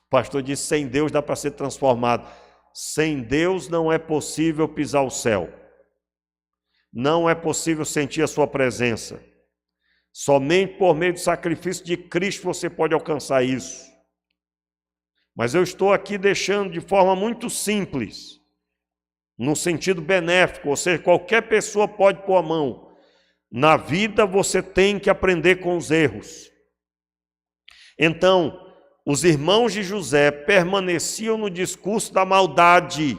O pastor disse, sem Deus dá para ser transformado. Sem Deus não é possível pisar o céu. Não é possível sentir a sua presença. Somente por meio do sacrifício de Cristo você pode alcançar isso. Mas eu estou aqui deixando de forma muito simples, no sentido benéfico, ou seja, qualquer pessoa pode pôr a mão. Na vida você tem que aprender com os erros. Então, os irmãos de José permaneciam no discurso da maldade.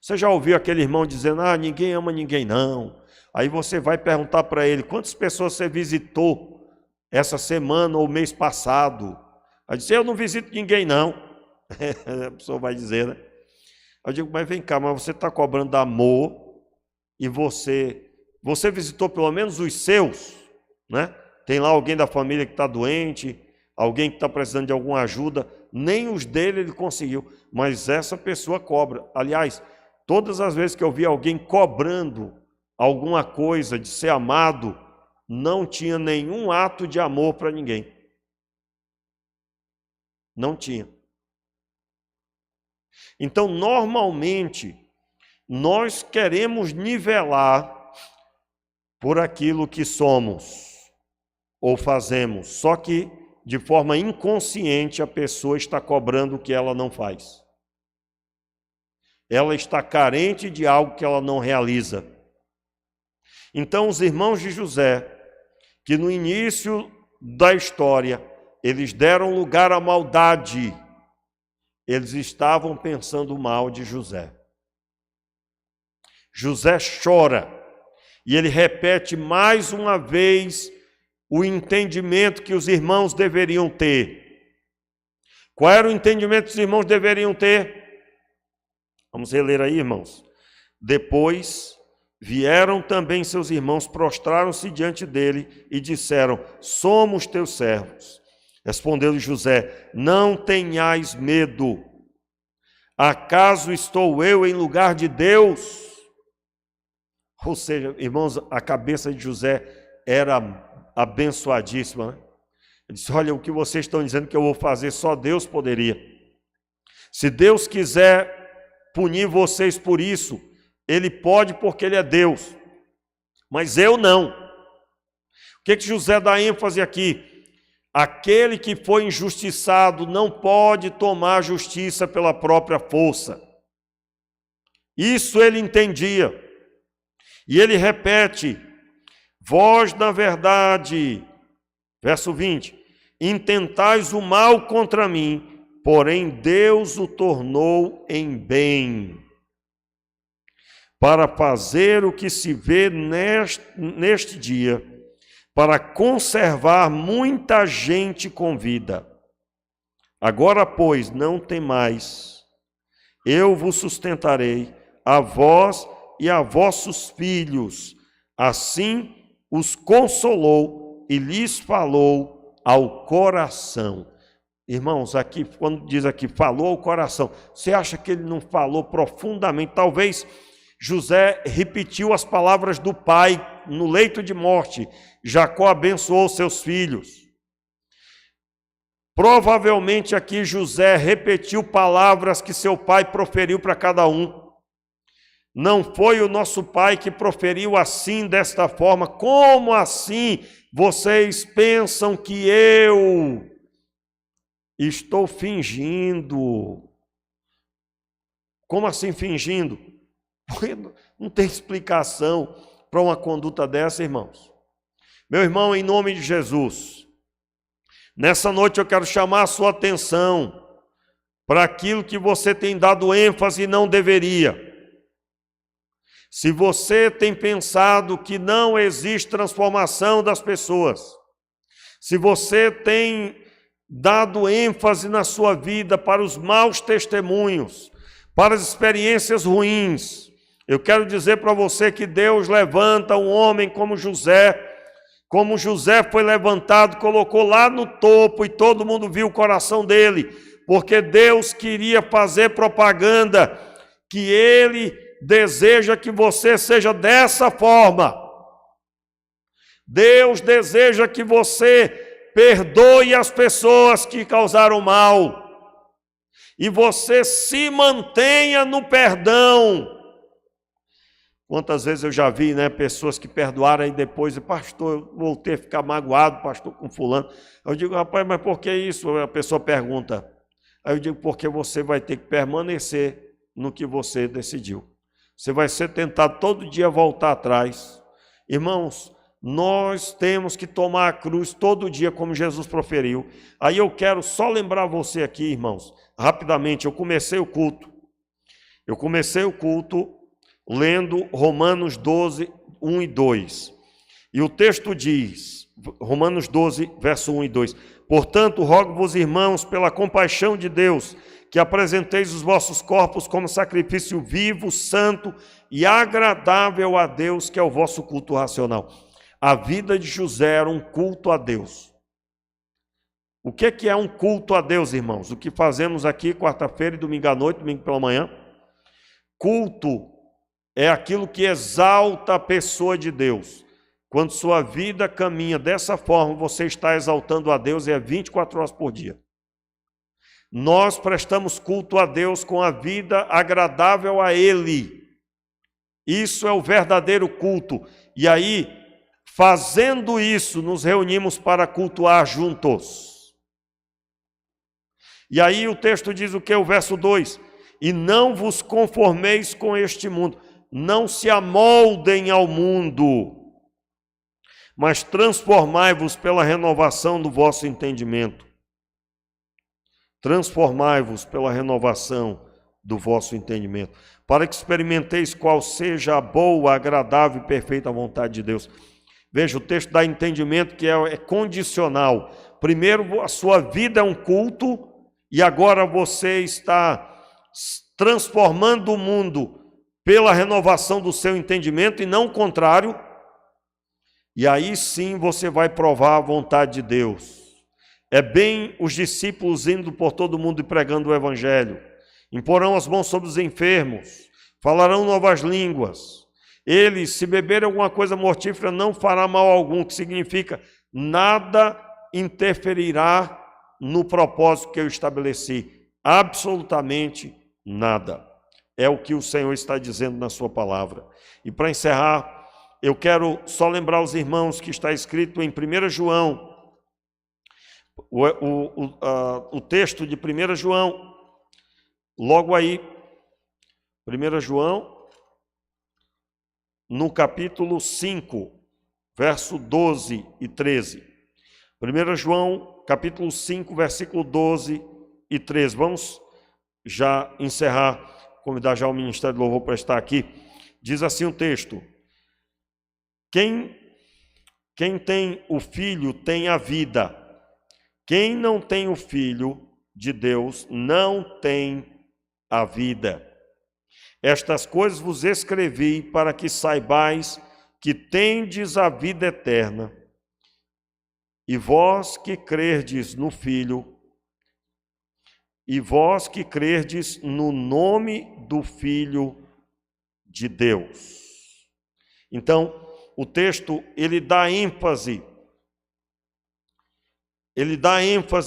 Você já ouviu aquele irmão dizendo, ninguém ama ninguém não. Aí você vai perguntar para ele, quantas pessoas você visitou essa semana ou mês passado? Aí diz, eu não visito ninguém não. A pessoa vai dizer, né? Eu digo, mas vem cá, mas você está cobrando amor e você visitou pelo menos os seus, né? Tem lá alguém da família que está doente, alguém que está precisando de alguma ajuda, nem os dele ele conseguiu, mas essa pessoa cobra. Aliás, todas as vezes que eu vi alguém cobrando alguma coisa de ser amado, não tinha nenhum ato de amor para ninguém. Não tinha. Então, normalmente, nós queremos nivelar por aquilo que somos ou fazemos, só que de forma inconsciente a pessoa está cobrando o que ela não faz. Ela está carente de algo que ela não realiza. Então os irmãos de José, que no início da história, eles deram lugar à maldade, eles estavam pensando mal de José. José chora e ele repete mais uma vez o entendimento que os irmãos deveriam ter. Qual era o entendimento que os irmãos deveriam ter? Vamos reler aí, irmãos. Depois vieram também seus irmãos, prostraram-se diante dele e disseram: somos teus servos. Respondeu-lhe José: não tenhais medo. Acaso estou eu em lugar de Deus? Ou seja, irmãos, a cabeça de José era abençoadíssima, né? Ele disse: olha, o que vocês estão dizendo que eu vou fazer, só Deus poderia. Se Deus quiser punir vocês por isso, Ele pode, porque Ele é Deus, mas eu não. O que José dá ênfase aqui? Aquele que foi injustiçado não pode tomar justiça pela própria força. Isso ele entendia. E ele repete: vós, na verdade, verso 20, intentais o mal contra mim, porém Deus o tornou em bem, para fazer o que se vê neste dia, para conservar muita gente com vida. Agora, pois, não temais, eu vos sustentarei, a vós e a vossos filhos. Assim os consolou e lhes falou ao coração. Irmãos, aqui, quando diz aqui, falou ao coração, você acha que ele não falou profundamente? Talvez José repetiu as palavras do pai no leito de morte. Jacó abençoou seus filhos. Provavelmente aqui José repetiu palavras que seu pai proferiu para cada um. Não foi o nosso pai que proferiu assim, desta forma. Como assim vocês pensam que eu estou fingindo? Como assim fingindo? Não tem explicação para uma conduta dessa, irmãos. Meu irmão, em nome de Jesus, nessa noite eu quero chamar a sua atenção para aquilo que você tem dado ênfase e não deveria. Se você tem pensado que não existe transformação das pessoas, se você tem dado ênfase na sua vida para os maus testemunhos, para as experiências ruins, eu quero dizer para você que Deus levanta um homem como José foi levantado, colocou lá no topo e todo mundo viu o coração dele, porque Deus queria fazer propaganda que Ele deseja que você seja dessa forma. Deus deseja que você perdoe as pessoas que causaram mal e você se mantenha no perdão. Quantas vezes eu já vi, pessoas que perdoaram e depois, pastor, eu voltei a ficar magoado, pastor, com fulano. Eu digo: rapaz, mas por que isso? A pessoa pergunta. Aí eu digo: porque você vai ter que permanecer no que você decidiu. Você vai ser tentado todo dia a voltar atrás. Irmãos, nós temos que tomar a cruz todo dia, como Jesus proferiu. Aí eu quero só lembrar você aqui, irmãos, rapidamente, eu comecei o culto lendo Romanos 12, 1 e 2. E o texto diz, Romanos 12, verso 1 e 2, portanto, rogo-vos, irmãos, pela compaixão de Deus, que apresenteis os vossos corpos como sacrifício vivo, santo e agradável a Deus, que é o vosso culto racional. A vida de José era um culto a Deus. O que é um culto a Deus, irmãos? O que fazemos aqui quarta-feira e domingo à noite, domingo pela manhã? Culto é aquilo que exalta a pessoa de Deus. Quando sua vida caminha dessa forma, você está exaltando a Deus, e é 24 horas por dia. Nós prestamos culto a Deus com a vida agradável a Ele. Isso é o verdadeiro culto. E aí, fazendo isso, nos reunimos para cultuar juntos. E aí o texto diz o que? O verso 2: e não vos conformeis com este mundo. Não se amoldem ao mundo, mas transformai-vos pela renovação do vosso entendimento. Transformai-vos pela renovação do vosso entendimento, para que experimenteis qual seja a boa, agradável e perfeita vontade de Deus. Veja, o texto dá entendimento que é condicional. Primeiro, a sua vida é um culto, e agora você está transformando o mundo pela renovação do seu entendimento e não o contrário. E aí sim você vai provar a vontade de Deus. É bem os discípulos indo por todo mundo e pregando o evangelho. Imporão as mãos sobre os enfermos, falarão novas línguas. Eles, se beberem alguma coisa mortífera, não fará mal algum, que significa nada interferirá no propósito que eu estabeleci. Absolutamente nada. É o que o Senhor está dizendo na sua palavra. E para encerrar, eu quero só lembrar os irmãos que está escrito em 1 João, o texto de 1 João, logo aí, 1 João, no capítulo 5, verso 12 e 13. 1 João, capítulo 5, versículo 12 e 13. Vamos já encerrar, convidar já o Ministério do Louvor para estar aqui. Diz assim o texto: Quem tem o Filho tem a vida. Quem não tem o Filho de Deus não tem a vida. Estas coisas vos escrevi para que saibais que tendes a vida eterna. E vós que crerdes no Filho, e vós que crerdes no nome do Filho de Deus. Então, o texto, ele dá ênfase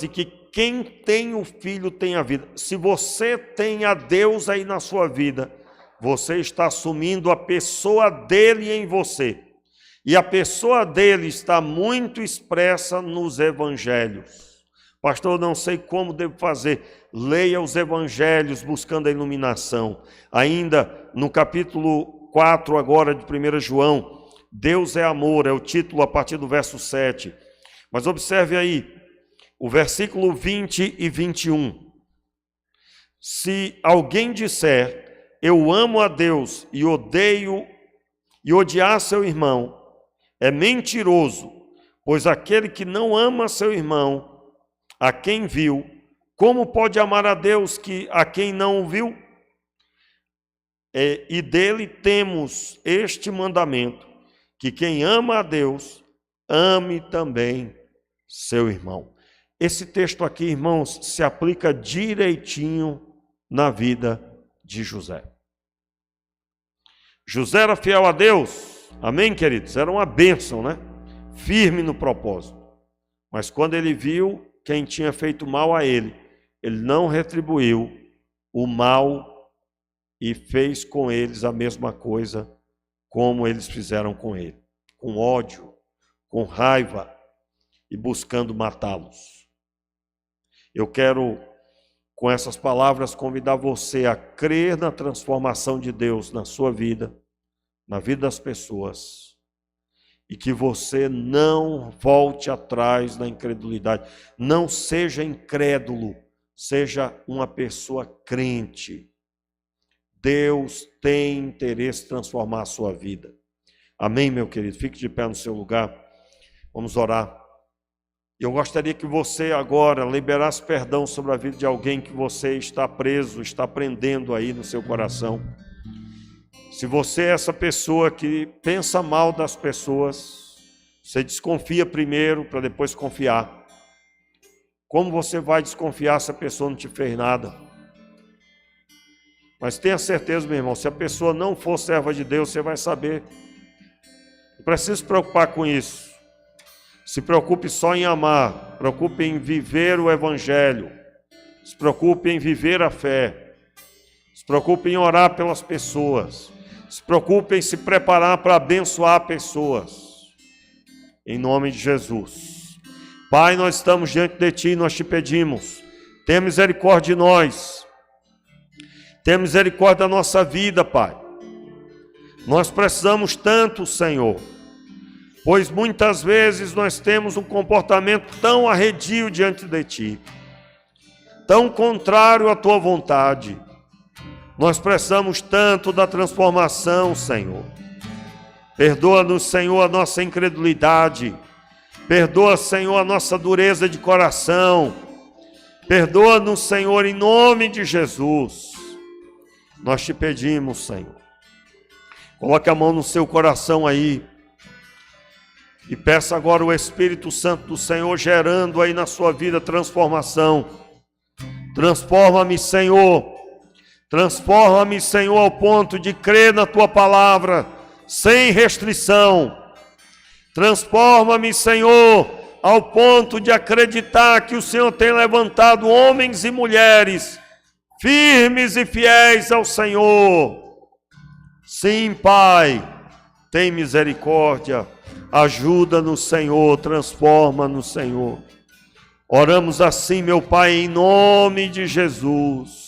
que quem tem o Filho tem a vida. Se você tem a Deus aí na sua vida, você está assumindo a pessoa dele em você. E a pessoa dele está muito expressa nos evangelhos. Pastor, eu não sei como devo fazer. Leia os evangelhos buscando a iluminação. Ainda no capítulo 4 agora de 1 João, Deus é amor, é o título a partir do verso 7. Mas observe aí, o versículo 20 e 21. Se alguém disser, eu amo a Deus e odiar seu irmão, é mentiroso, pois aquele que não ama seu irmão, a quem viu, como pode amar a Deus a quem não o viu? E dele temos este mandamento, que quem ama a Deus, ame também seu irmão. Esse texto aqui, irmãos, se aplica direitinho na vida de José. José era fiel a Deus, amém, queridos? Era uma bênção, né? Firme no propósito. Mas quando ele viu quem tinha feito mal a ele não retribuiu o mal e fez com eles a mesma coisa como eles fizeram com ele, com ódio, com raiva e buscando matá-los. Eu quero, com essas palavras, convidar você a crer na transformação de Deus na sua vida, na vida das pessoas, e que você não volte atrás na incredulidade. Não seja incrédulo, seja uma pessoa crente. Deus tem interesse em transformar a sua vida. Amém, meu querido? Fique de pé no seu lugar. Vamos orar. Eu gostaria que você agora liberasse perdão sobre a vida de alguém que você está preso, está prendendo aí no seu coração. Se você é essa pessoa que pensa mal das pessoas, você desconfia primeiro para depois confiar. Como você vai desconfiar se a pessoa não te fez nada? Mas tenha certeza, meu irmão, se a pessoa não for serva de Deus, você vai saber. Não precisa se preocupar com isso. Se preocupe só em amar, preocupe em viver o evangelho, se preocupe em viver a fé, se preocupe em orar pelas pessoas, se preocupe em se preparar para abençoar pessoas, em nome de Jesus. Pai, nós estamos diante de Ti, nós te pedimos, tenha misericórdia de nós, tenha misericórdia da nossa vida, Pai. Nós precisamos tanto, Senhor, pois muitas vezes nós temos um comportamento tão arredio diante de Ti, tão contrário à Tua vontade. Nós precisamos tanto da transformação, Senhor. Perdoa-nos, Senhor, a nossa incredulidade. Perdoa, Senhor, a nossa dureza de coração. Perdoa-nos, Senhor, em nome de Jesus. Nós te pedimos, Senhor, Coloque a mão no seu coração aí. E peça agora o Espírito Santo do Senhor gerando aí na sua vida transformação. Transforma-me, Senhor. Transforma-me, Senhor, ao ponto de crer na Tua palavra, sem restrição. Transforma-me, Senhor, ao ponto de acreditar que o Senhor tem levantado homens e mulheres firmes e fiéis ao Senhor. Sim, Pai, tem misericórdia, ajuda-nos, Senhor, transforma-nos, Senhor. Oramos assim, meu Pai, em nome de Jesus.